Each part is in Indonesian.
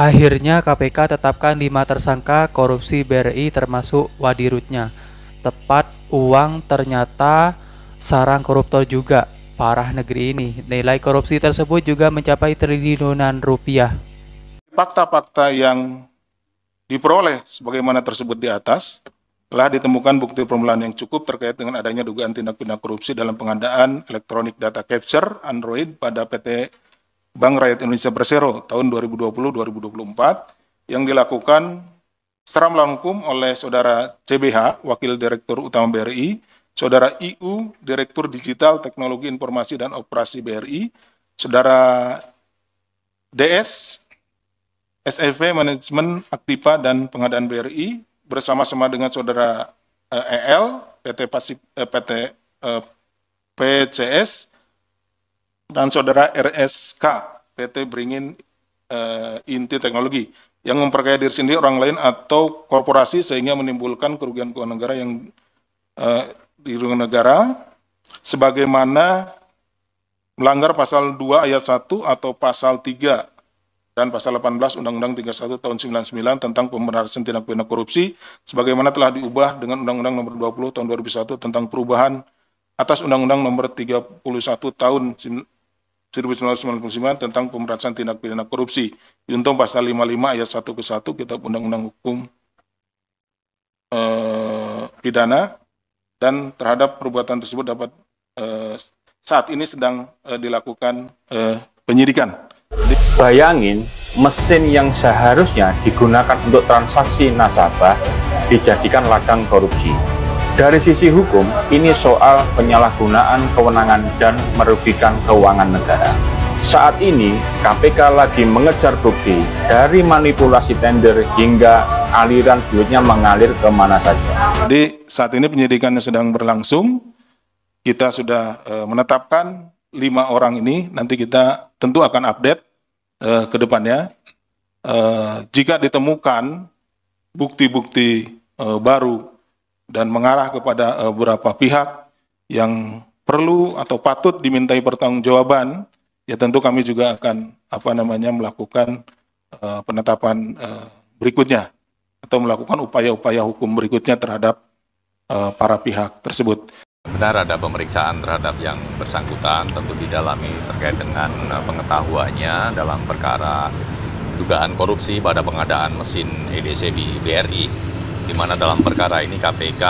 Akhirnya KPK tetapkan 5 tersangka korupsi BRI termasuk Wadirutnya. Tepat uang ternyata sarang koruptor juga. Parah negeri ini. Nilai korupsi tersebut juga mencapai triliunan rupiah. Fakta-fakta yang diperoleh sebagaimana tersebut di atas, telah ditemukan bukti permulaan yang cukup terkait dengan adanya dugaan tindak pidana korupsi dalam pengadaan elektronik data capture Android pada PT Bank Rakyat Indonesia Persero tahun 2020-2024 yang dilakukan secara melengkung oleh Saudara CBH, Wakil Direktur Utama BRI, Saudara IU, Direktur Digital Teknologi Informasi dan Operasi BRI, Saudara DS, SEV Manajemen Aktiva dan Pengadaan BRI, bersama-sama dengan Saudara EL, PCS, dan Saudara RSK, PT Beringin Inti Teknologi, yang memperkaya diri sendiri, orang lain, atau korporasi sehingga menimbulkan kerugian keuangan negara yang dirugikan negara, sebagaimana melanggar pasal 2 ayat 1 atau pasal 3 dan pasal 18 Undang-Undang 31 tahun 99 tentang pemberantasan tindak pidana korupsi, sebagaimana telah diubah dengan Undang-Undang nomor 20 tahun 2001 tentang perubahan atas Undang-Undang nomor 31 tahun 1999 tentang pemberantasan tindak pidana korupsi. Junto pasal 55 ayat 1 ke 1 Kitab Undang-Undang Hukum Pidana, dan terhadap perbuatan tersebut dapat saat ini sedang dilakukan penyidikan. Bayangin, mesin yang seharusnya digunakan untuk transaksi nasabah dijadikan ladang korupsi. Dari sisi hukum, ini soal penyalahgunaan kewenangan dan merugikan keuangan negara. Saat ini, KPK lagi mengejar bukti dari manipulasi tender hingga aliran duitnya mengalir kemana saja. Jadi saat ini penyidikannya sedang berlangsung. Kita sudah menetapkan 5 orang ini. Nanti kita tentu akan update ke depannya. Jika ditemukan bukti-bukti baru dan mengarah kepada beberapa pihak yang perlu atau patut dimintai pertanggungjawaban, ya tentu kami juga akan melakukan penetapan berikutnya atau melakukan upaya-upaya hukum berikutnya terhadap para pihak tersebut. Benar ada pemeriksaan terhadap yang bersangkutan, tentu didalami terkait dengan pengetahuannya dalam perkara dugaan korupsi pada pengadaan mesin EDC di BRI, di mana dalam perkara ini KPK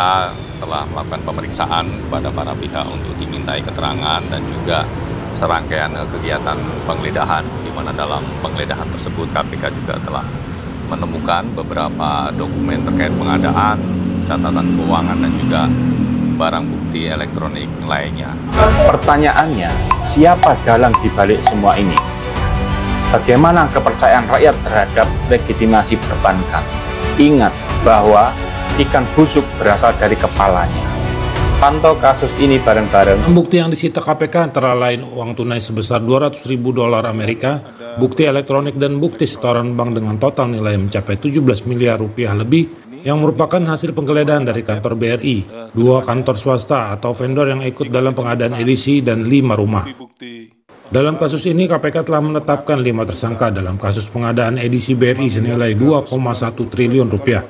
telah melakukan pemeriksaan kepada para pihak untuk dimintai keterangan dan juga serangkaian kegiatan penggeledahan, di mana dalam penggeledahan tersebut KPK juga telah menemukan beberapa dokumen terkait pengadaan, catatan keuangan, dan juga barang bukti elektronik lainnya. Pertanyaannya, siapa dalang dibalik semua ini? Bagaimana kepercayaan rakyat terhadap legitimasi perbankan? Ingat bahwa ikan busuk berasal dari kepalanya. Pantau kasus ini bareng-bareng. Bukti yang disita KPK antara lain uang tunai sebesar 200.000 dolar Amerika, bukti elektronik dan bukti setoran bank dengan total nilai mencapai 17 miliar rupiah lebih yang merupakan hasil penggeledahan dari kantor BRI, 2 kantor swasta atau vendor yang ikut dalam pengadaan edisi, dan 5 rumah. Dalam kasus ini KPK telah menetapkan 5 tersangka dalam kasus pengadaan edisi BRI senilai 2,1 triliun rupiah.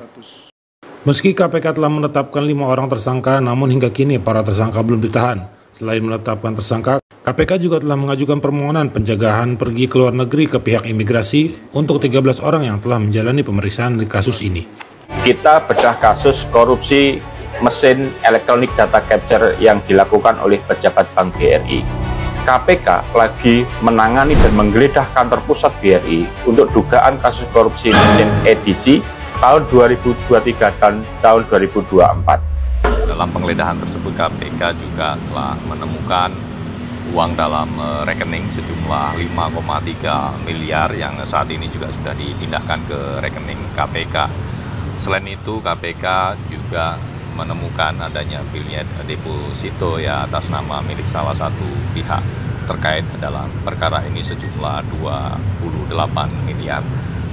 Meski KPK telah menetapkan 5 orang tersangka, namun hingga kini para tersangka belum ditahan. Selain menetapkan tersangka, KPK juga telah mengajukan permohonan pencegahan pergi ke luar negeri ke pihak imigrasi untuk 13 orang yang telah menjalani pemeriksaan di kasus ini. Kita bedah kasus korupsi mesin elektronik data capture yang dilakukan oleh pejabat Bank BRI. KPK lagi menangani dan menggeledah kantor pusat BRI untuk dugaan kasus korupsi mesin edisi tahun 2023 dan tahun 2024. Dalam penggeledahan tersebut KPK juga telah menemukan uang dalam rekening sejumlah 5,3 miliar yang saat ini juga sudah dipindahkan ke rekening KPK. Selain itu KPK juga menemukan adanya bilet deposito ya atas nama milik salah satu pihak terkait dalam perkara ini sejumlah 28 miliar.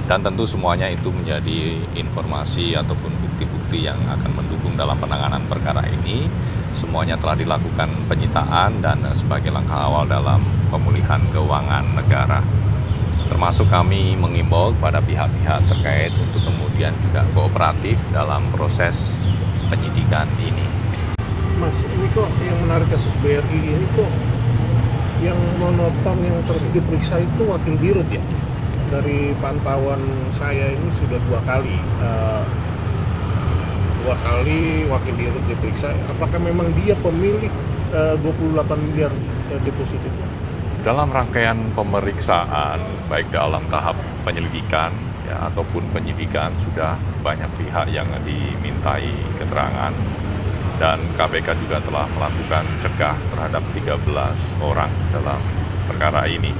Dan tentu semuanya itu menjadi informasi ataupun bukti-bukti yang akan mendukung dalam penanganan perkara ini. Semuanya telah dilakukan penyitaan dan sebagai langkah awal dalam pemulihan keuangan negara. Termasuk kami mengimbau kepada pihak-pihak terkait untuk kemudian juga kooperatif dalam proses penyidikan ini. Mas, ini kok yang menarik kasus BRI ini kok yang monopam yang terus diperiksa itu Wakil Dirut ya? Dari pantauan saya ini sudah dua kali Wakil Dirut diperiksa. Apakah memang dia pemilik 28 miliar deposit itu? Dalam rangkaian pemeriksaan, baik dalam tahap penyelidikan ya, ataupun penyidikan, sudah banyak pihak yang dimintai keterangan, dan KPK juga telah melakukan cegah terhadap 13 orang dalam perkara ini.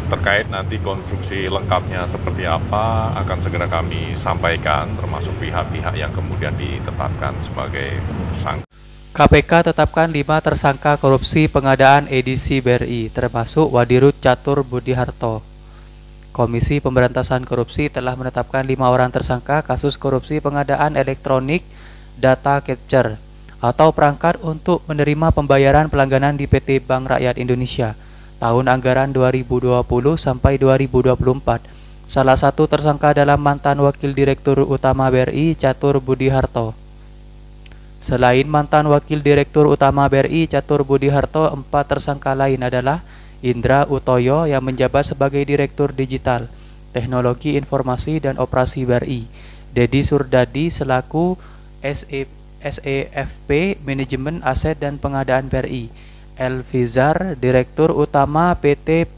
Terkait nanti konstruksi lengkapnya seperti apa akan segera kami sampaikan, termasuk pihak-pihak yang kemudian ditetapkan sebagai tersangka. KPK tetapkan 5 tersangka korupsi pengadaan edisi BRI, termasuk Wadirut Catur Budiharto. Komisi Pemberantasan Korupsi telah menetapkan 5 orang tersangka kasus korupsi pengadaan elektronik data capture atau perangkat untuk menerima pembayaran pelangganan di PT Bank Rakyat Indonesia tahun anggaran 2020 sampai 2024. Salah satu tersangka adalah mantan Wakil Direktur Utama BRI Catur Budiharto. Selain mantan Wakil Direktur Utama BRI Catur Budiharto, 4 tersangka lain adalah Indra Utoyo yang menjabat sebagai Direktur Digital, Teknologi Informasi dan Operasi BRI, Dedi Surdadi selaku SEFP Manajemen Aset dan Pengadaan BRI, Elvizar Direktur Utama PT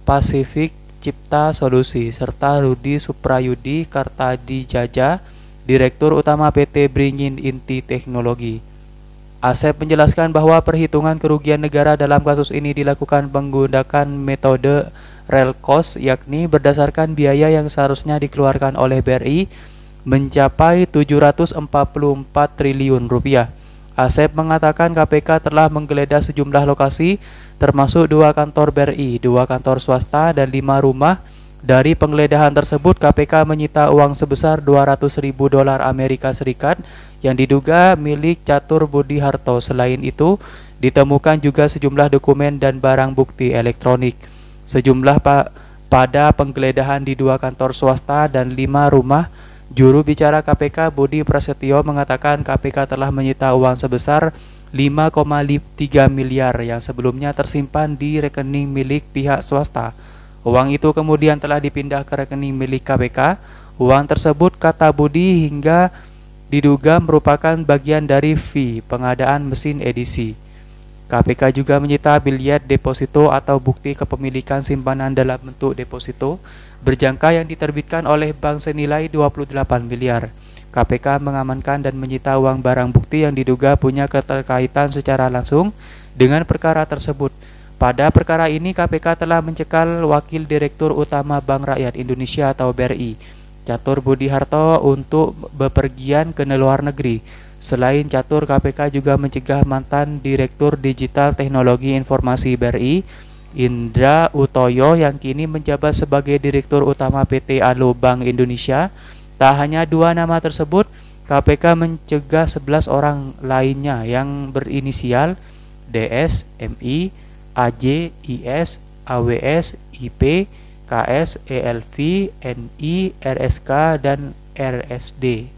Pasifik Cipta Solusi, serta Rudi Suprayudi Kartadijaja, Direktur Utama PT Beringin Inti Teknologi. Asep menjelaskan bahwa perhitungan kerugian negara dalam kasus ini dilakukan menggunakan metode real cost, yakni berdasarkan biaya yang seharusnya dikeluarkan oleh BRI mencapai 744 triliun rupiah. Asep mengatakan KPK telah menggeledah sejumlah lokasi termasuk 2 kantor BRI, 2 kantor swasta, dan 5 rumah. Dari penggeledahan tersebut, KPK menyita uang sebesar 200.000 dolar Amerika Serikat yang diduga milik Catur Budiharto. Selain itu, ditemukan juga sejumlah dokumen dan barang bukti elektronik. Pada penggeledahan di 2 kantor swasta dan 5 rumah, juru bicara KPK Budi Prasetyo mengatakan KPK telah menyita uang sebesar 5,3 miliar yang sebelumnya tersimpan di rekening milik pihak swasta. Uang itu kemudian telah dipindah ke rekening milik KPK. Uang tersebut, kata Budi, hingga diduga merupakan bagian dari fee pengadaan mesin edisi. KPK juga menyita biliet deposito atau bukti kepemilikan simpanan dalam bentuk deposito berjangka yang diterbitkan oleh bank senilai 28 miliar. KPK mengamankan dan menyita uang barang bukti yang diduga punya keterkaitan secara langsung dengan perkara tersebut. Pada perkara ini, KPK telah mencekal Wakil Direktur Utama Bank Rakyat Indonesia atau BRI, Catur Budiharto, untuk bepergian ke luar negeri. Selain Catur, KPK juga mencegah mantan Direktur Digital Teknologi Informasi BRI, Indra Utoyo, yang kini menjabat sebagai Direktur Utama PT Alo Bank Indonesia. Tak hanya 2 nama tersebut, KPK mencegah 11 orang lainnya yang berinisial DS, MI, AJ, IS, AWS, IP, KS, ELV, NI, RSK, dan RSD.